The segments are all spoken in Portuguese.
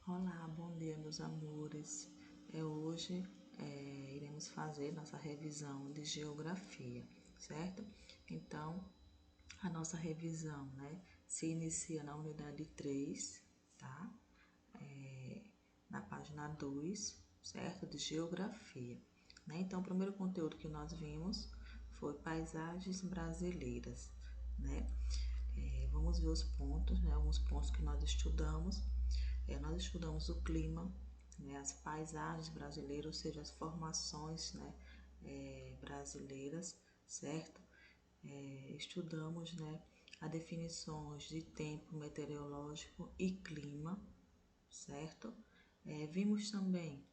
Olá, bom dia, meus amores. Hoje iremos fazer nossa revisão de geografia, certo? Então, a nossa revisão, né, se inicia na unidade 3, tá? Na página 2, certo? De geografia, né? Então, o primeiro conteúdo que nós vimos foi paisagens brasileiras, né? Vamos ver os pontos, né? Alguns pontos que nós estudamos. Nós estudamos o clima, né, as paisagens brasileiras, ou seja, as formações, né, brasileiras, certo? Estudamos, né, as definições de tempo meteorológico e clima, certo? Vimos também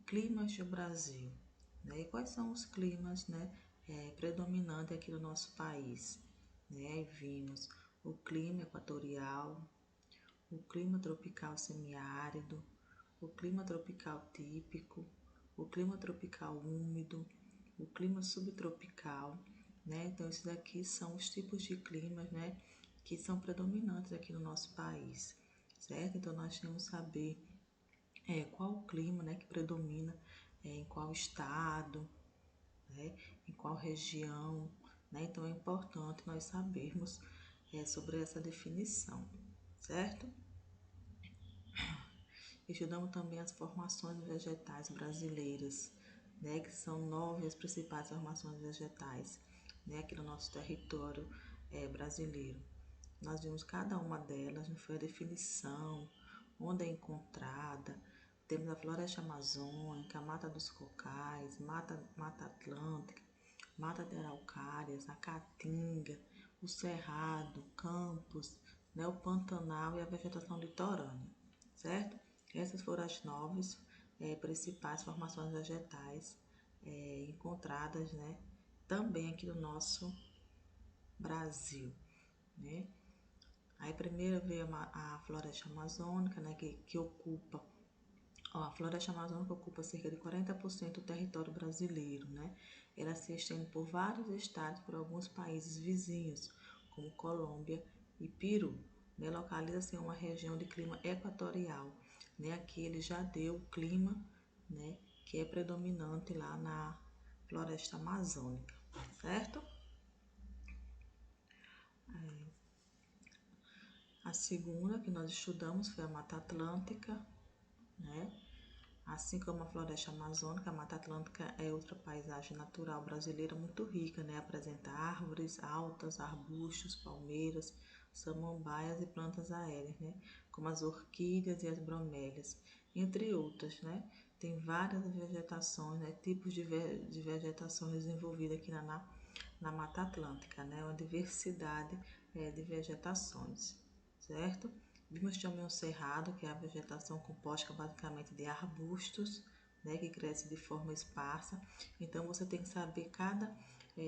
climas do Brasil, né? E quais são os climas, né, predominantes aqui no nosso país, né? Vimos o clima equatorial, o clima tropical semiárido, o clima tropical típico, o clima tropical úmido, o clima subtropical, né? Então, esses aqui são os tipos de climas, né, que são predominantes aqui no nosso país, certo? Então, nós temos que saber qual o clima, né, que predomina em qual estado, né, em qual região, né? Então, é importante nós sabermos sobre essa definição, certo? Estudamos também as formações vegetais brasileiras, né, que são 9 as principais formações vegetais, né, aqui no nosso território brasileiro. Nós vimos cada uma delas, foi a definição, onde é encontrada. Temos a floresta amazônica, a mata dos cocais, mata atlântica, mata de araucárias, a caatinga, o cerrado, campos, né, o pantanal e a vegetação litorânea, certo? Essas foram as 9 principais formações vegetais encontradas, né, também aqui no nosso Brasil, né? Aí primeiro veio a floresta amazônica, né, que ocupa, a floresta amazônica ocupa cerca de 40% do território brasileiro, né? Ela se estende por vários estados, por alguns países vizinhos, como Colômbia e Peru, né? Localiza-se em uma região de clima equatorial, né? Aqui ele já deu o clima, né, que é predominante lá na floresta amazônica, certo? A segunda que nós estudamos foi a Mata Atlântica, né? Assim como a floresta amazônica, a Mata Atlântica é outra paisagem natural brasileira muito rica, né? Apresenta árvores altas, arbustos, palmeiras, samambaias e plantas aéreas, né? Como as orquídeas e as bromélias, entre outras, né? Tem várias vegetações, né? Tipos de vegetação desenvolvida aqui na Mata Atlântica, né? Uma diversidade de vegetações, certo? Vimos também o cerrado, que é a vegetação composta basicamente de arbustos, né, que cresce de forma esparsa. Então, você tem que saber cada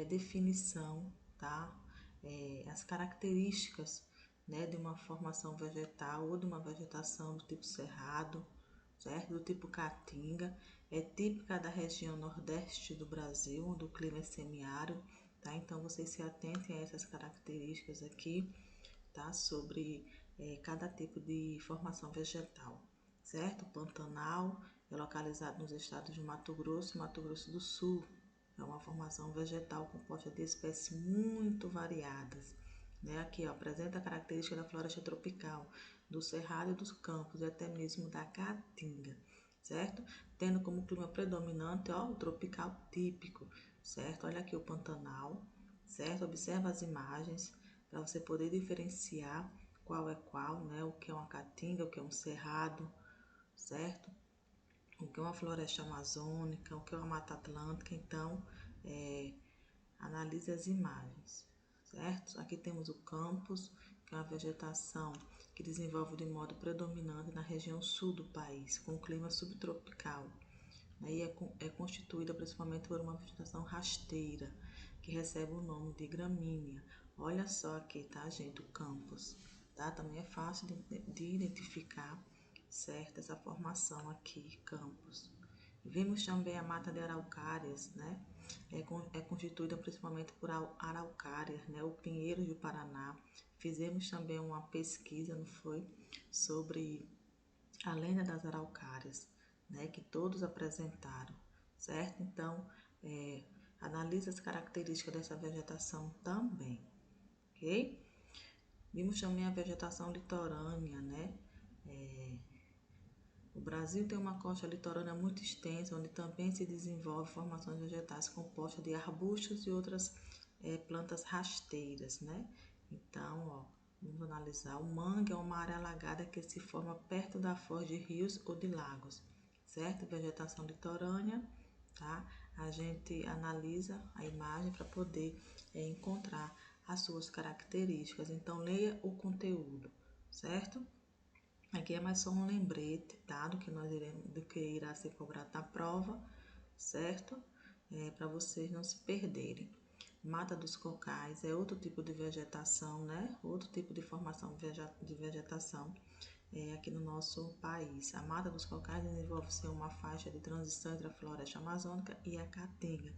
definição, tá? As características, né, de uma formação vegetal ou de uma vegetação do tipo cerrado, certo? Do tipo caatinga. É típica da região nordeste do Brasil, onde o clima é semiárido, tá? Então, vocês se atentem a essas características aqui, tá? Sobre cada tipo de formação vegetal, certo? O Pantanal é localizado nos estados de Mato Grosso e Mato Grosso do Sul. É uma formação vegetal composta de espécies muito variadas, né? Aqui ó, apresenta a característica da floresta tropical, do cerrado e dos campos e até mesmo da caatinga, certo? Tendo como clima predominante ó, o tropical típico, certo? Olha aqui o Pantanal, certo? Observa as imagens para você poder diferenciar qual é qual, né? O que é uma caatinga, o que é um cerrado, certo? O que é uma floresta amazônica, o que é uma mata atlântica. Então, analise as imagens, certo? Aqui temos o campus, que é uma vegetação que desenvolve de modo predominante na região sul do país, com clima subtropical. E é constituída principalmente por uma vegetação rasteira, que recebe o nome de gramínea. Olha só aqui, tá, gente, o campus, tá? Também é fácil de identificar, certo? Essa formação aqui, campus. Vimos também a mata de araucárias, né? É constituída principalmente por araucárias, né? O pinheiro do Paraná. Fizemos também uma pesquisa, não foi? Sobre além das araucárias, né, que todos apresentaram, certo? Então, analisa as características dessa vegetação também, ok? Vimos também a vegetação litorânea, né? O Brasil tem uma costa litorânea muito extensa, onde também se desenvolve formações vegetais compostas de arbustos e outras plantas rasteiras, né? Então, ó, vamos analisar. O mangue é uma área alagada que se forma perto da foz de rios ou de lagos, certo? Vegetação litorânea, tá? A gente analisa a imagem para poder encontrar as suas características. Então, leia o conteúdo, certo? Aqui é mais só um lembrete, tá? Do que irá ser cobrado na prova, certo? Para vocês não se perderem. Mata dos cocais é outro tipo de vegetação, né? Outro tipo de formação de vegetação aqui no nosso país. A Mata dos Cocais desenvolve-se em uma faixa de transição entre a floresta amazônica e a caatinga,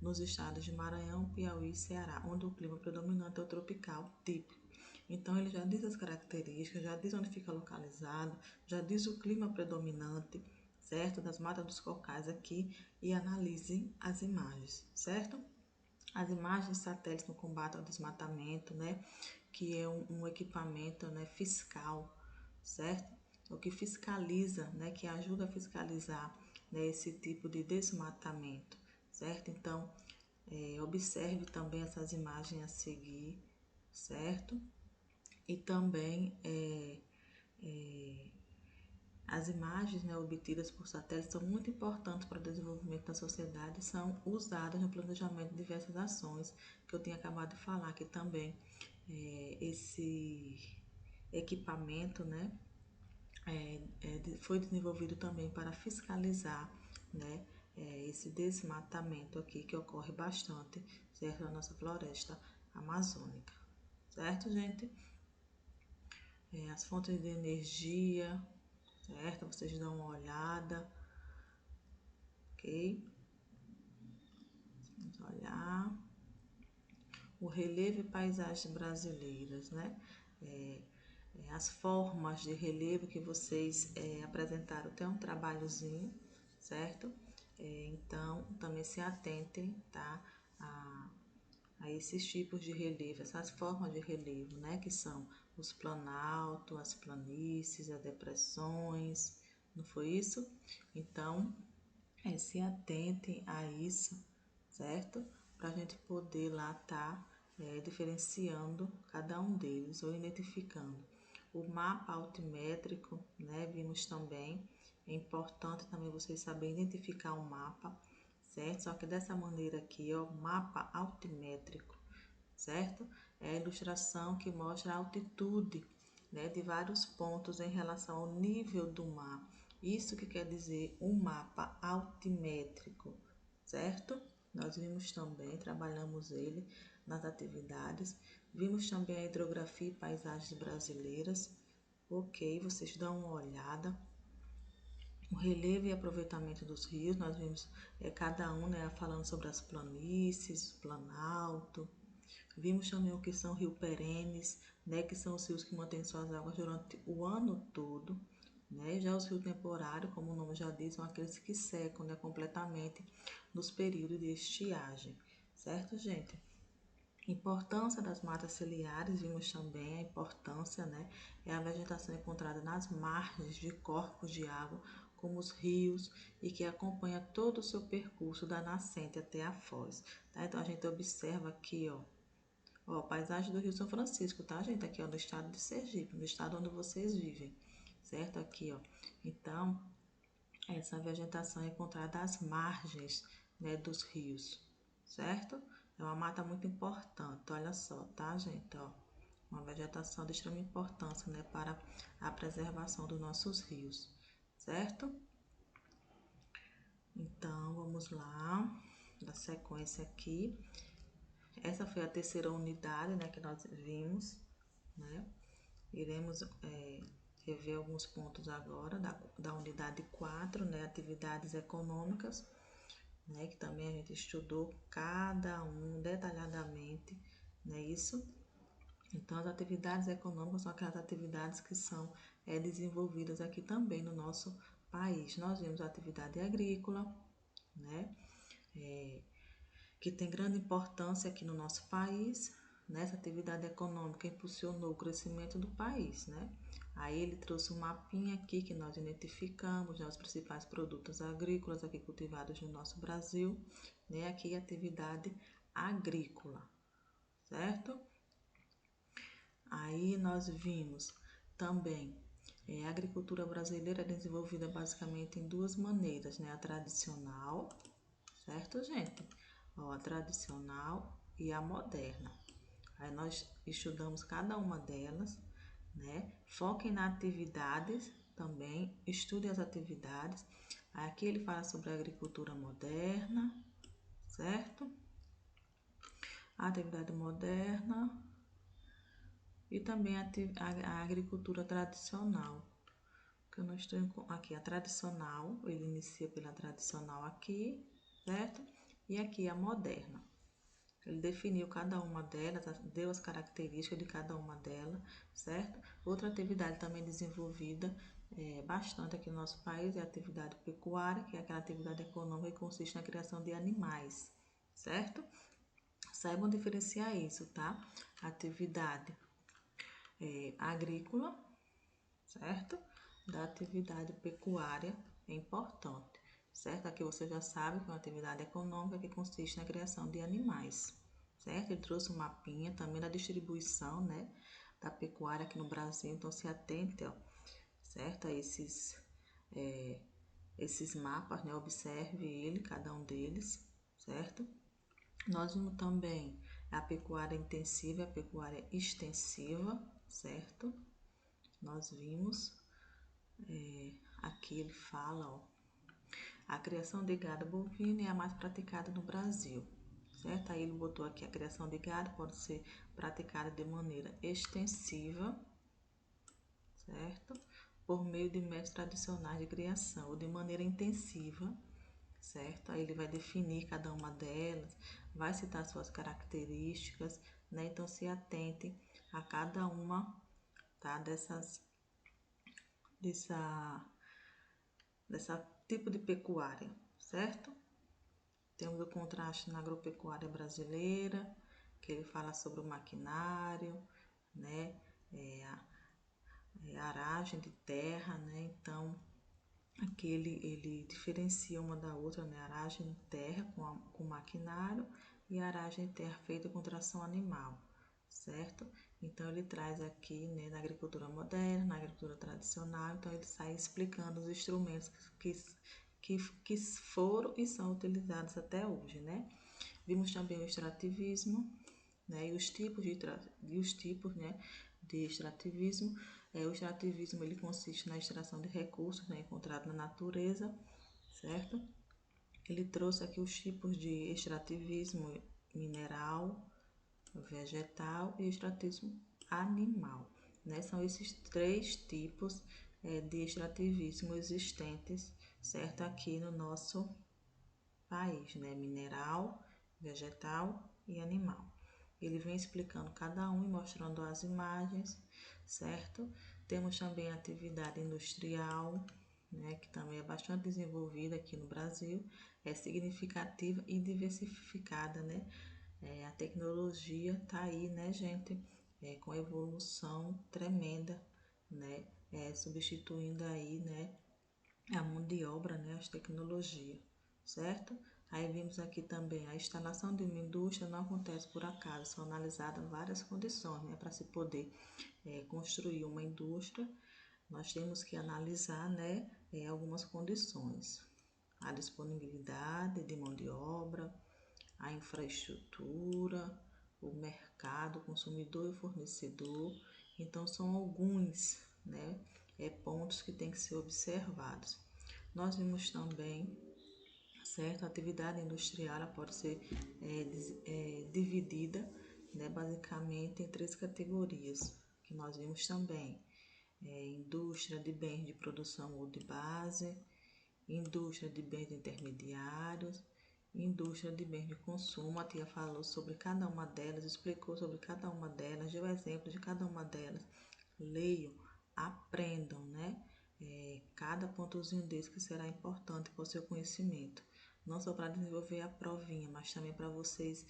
nos estados de Maranhão, Piauí e Ceará, onde o clima predominante é o tropical típico. Então, ele já diz as características, já diz onde fica localizado, já diz o clima predominante, certo? Das matas dos cocais aqui e analise as imagens, certo? As imagens satélites no combate ao desmatamento, né? Que é um equipamento, né, fiscal, certo? O que fiscaliza, né? Que ajuda a fiscalizar, né, esse tipo de desmatamento, certo? Então, observe também essas imagens a seguir, certo? E também as imagens, né, obtidas por satélite são muito importantes para o desenvolvimento da sociedade e são usadas no planejamento de diversas ações, que eu tinha acabado de falar que também esse equipamento, né, foi desenvolvido também para fiscalizar, né, esse desmatamento aqui que ocorre bastante, certo, na nossa floresta amazônica, certo, gente? As fontes de energia, certo? Vocês dão uma olhada, ok? Vamos olhar. O relevo e paisagens brasileiras, né? As formas de relevo que vocês apresentaram, tem um trabalhozinho, certo? Então, também se atentem, tá? A esses tipos de relevo, essas formas de relevo, né? Que são os planaltos, as planícies, as depressões, não foi isso? Então, se atentem a isso, certo? Para a gente poder lá estar diferenciando cada um deles ou identificando. O mapa altimétrico, né? Vimos também, é importante também vocês saberem identificar o mapa, certo? Só que dessa maneira aqui, ó, mapa altimétrico, certo? É a ilustração que mostra a altitude, né, de vários pontos em relação ao nível do mar. Isso que quer dizer um mapa altimétrico, certo? Nós vimos também, trabalhamos ele nas atividades, vimos também a hidrografia e paisagens brasileiras. Ok, vocês dão uma olhada. O relevo e aproveitamento dos rios, nós vimos cada um, né, falando sobre as planícies, planalto. Vimos também o que são rios perenes, né, que são os rios que mantêm suas águas durante o ano todo. Né? Já os rios temporários, como o nome já diz, são aqueles que secam, né, completamente nos períodos de estiagem. Certo, gente? Importância das matas ciliares, vimos também a importância, né, é a vegetação encontrada nas margens de corpos de água, como os rios, e que acompanha todo o seu percurso da nascente até a foz. Tá? Então, a gente observa aqui, ó, paisagem do Rio São Francisco, tá, gente? Aqui, ó, no estado de Sergipe, no estado onde vocês vivem, certo? Aqui, ó. Então, essa vegetação é encontrada às margens, né, dos rios, certo? É uma mata muito importante, olha só, tá, gente? Ó, uma vegetação de extrema importância, né, para a preservação dos nossos rios, certo? Então, vamos lá, da sequência aqui. Essa foi a terceira unidade, né, que nós vimos, né? Iremos rever alguns pontos agora da unidade 4, né, atividades econômicas, né, que também a gente estudou cada um detalhadamente, né, isso. Então, as atividades econômicas são aquelas atividades que são desenvolvidas aqui também no nosso país. Nós vimos a atividade agrícola, né? Que tem grande importância aqui no nosso país. Nessa atividade econômica impulsionou o crescimento do país, né? Aí ele trouxe um mapinha aqui que nós identificamos, né, os principais produtos agrícolas aqui cultivados no nosso Brasil, né? Aqui a atividade agrícola, certo? Aí nós vimos também a agricultura brasileira é desenvolvida basicamente em duas maneiras, né? A tradicional, certo, gente? Ó, a tradicional e a moderna. Aí nós estudamos cada uma delas, né? Foquem na atividades também, estude as atividades. Aqui ele fala sobre a agricultura moderna, certo? A atividade moderna e também a agricultura tradicional. Que eu não estou aqui, a tradicional, ele inicia pela tradicional aqui, certo? E aqui a moderna. Ele definiu cada uma delas, deu as características de cada uma delas, certo? Outra atividade também desenvolvida bastante aqui no nosso país é a atividade pecuária, que é aquela atividade econômica que consiste na criação de animais, certo? Saibam diferenciar isso, tá? Atividade agrícola, certo? Da atividade pecuária é importante, certo? Aqui você já sabe que é uma atividade econômica que consiste na criação de animais, certo? Ele trouxe um mapinha também da distribuição, né, da pecuária aqui no Brasil, então se atente, ó, certo? A esses mapas, né? Observe ele, cada um deles, certo? Nós vimos também a pecuária intensiva e a pecuária extensiva, certo? Nós vimos aqui ele fala, ó, a criação de gado bovino é a mais praticada no Brasil, certo? Aí ele botou aqui a criação de gado pode ser praticada de maneira extensiva, certo? Por meio de métodos tradicionais de criação ou de maneira intensiva, certo? Aí ele vai definir cada uma delas, vai citar suas características, né? Então se atente a cada uma, tá? Dessa tipo de pecuária, certo? Temos o contraste na agropecuária brasileira, que ele fala sobre o maquinário, né? A aragem de terra, né? Então, aqui ele diferencia uma da outra, né? Aragem de terra com maquinário e aragem de terra feita com tração animal, certo? Então, ele traz aqui, né, na agricultura moderna, na agricultura tradicional, então ele sai explicando os instrumentos que foram e são utilizados até hoje, né? Vimos também o extrativismo, né, e os tipos né, de extrativismo. O extrativismo ele consiste na extração de recursos, né, encontrados na natureza, certo? Ele trouxe aqui os tipos de extrativismo mineral, vegetal e extrativismo animal, né? São esses três tipos de extrativismo existentes, certo? Aqui no nosso país, né? Mineral, vegetal e animal. Ele vem explicando cada um e mostrando as imagens, certo? Temos também a atividade industrial, né, que também é bastante desenvolvida aqui no Brasil, é significativa e diversificada, né? A tecnologia tá aí, né, gente? Com evolução tremenda, né? Substituindo aí, né, a mão de obra, né, as tecnologias, certo? Aí vimos aqui também a instalação de uma indústria não acontece por acaso, são analisadas várias condições, né, para se poder construir uma indústria, nós temos que analisar, né, algumas condições, a disponibilidade de mão de obra, a infraestrutura, o mercado, o consumidor e o fornecedor. Então, são alguns, né, pontos que têm que ser observados. Nós vimos também, certo, a atividade industrial ela pode ser dividida, né, basicamente em três categorias, que nós vimos também. Indústria de bens de produção ou de base, indústria de bens intermediários, indústria de bens de consumo. A tia falou sobre cada uma delas, explicou sobre cada uma delas, deu exemplo de cada uma delas. Leiam aprendam, né? Cada pontozinho desse que será importante para o seu conhecimento. Não só para desenvolver a provinha, mas também para vocês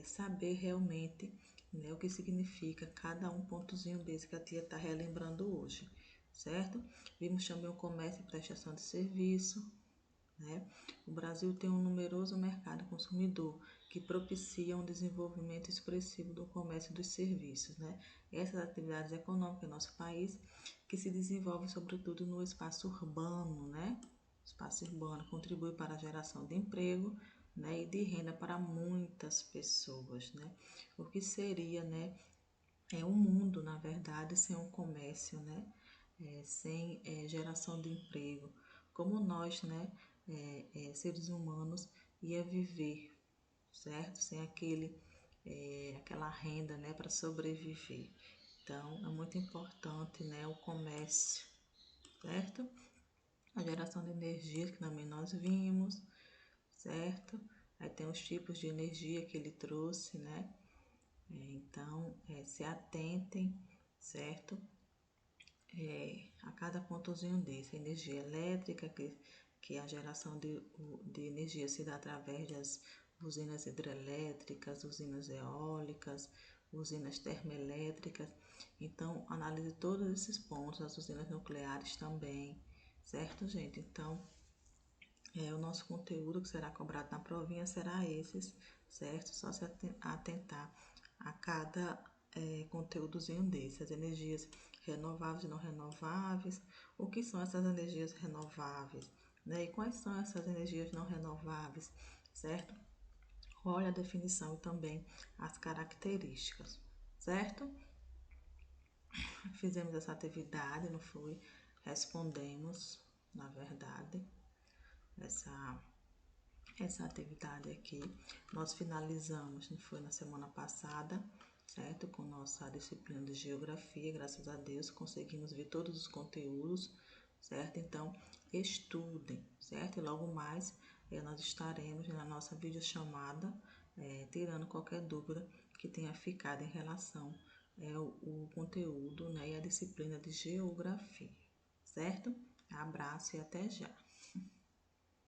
saber realmente, né, o que significa cada um pontozinho desse que a tia está relembrando hoje, certo? Vimos também o comércio e prestação de serviço, né? O Brasil tem um numeroso mercado consumidor que propicia um desenvolvimento expressivo do comércio e dos serviços, né? Essas atividades econômicas em nosso país que se desenvolvem sobretudo no espaço urbano, né? O espaço urbano contribui para a geração de emprego, né, e de renda para muitas pessoas, né? O que seria, né, um mundo, na verdade, sem um comércio, né? Sem geração de emprego. Como nós, né, seres humanos, ia viver, certo? Sem aquela renda, né, para sobreviver. Então, é muito importante, né, o comércio, certo? A geração de energia que também nós vimos, certo? Aí tem os tipos de energia que ele trouxe, né? Então, se atentem, certo? A cada pontozinho desse, a energia elétrica, que a geração de energia se dá através das usinas hidrelétricas, usinas eólicas, usinas termoelétricas. Então, analise todos esses pontos, as usinas nucleares também, certo, gente? Então, o nosso conteúdo que será cobrado na provinha será esses, certo? Só se atentar a cada conteúdozinho desse, as energias renováveis e não renováveis, o que são essas energias renováveis, né? E quais são essas energias não renováveis, certo? Olha a definição e também as características, certo? Fizemos essa atividade, não foi? Respondemos, na verdade, essa atividade aqui. Nós finalizamos, não foi, na semana passada, certo? Com nossa disciplina de geografia, graças a Deus, conseguimos ver todos os conteúdos, certo? Então, estudem, certo? E logo mais, nós estaremos na nossa videochamada, tirando qualquer dúvida que tenha ficado em relação o conteúdo, né, e a disciplina de geografia, certo? Abraço e até já!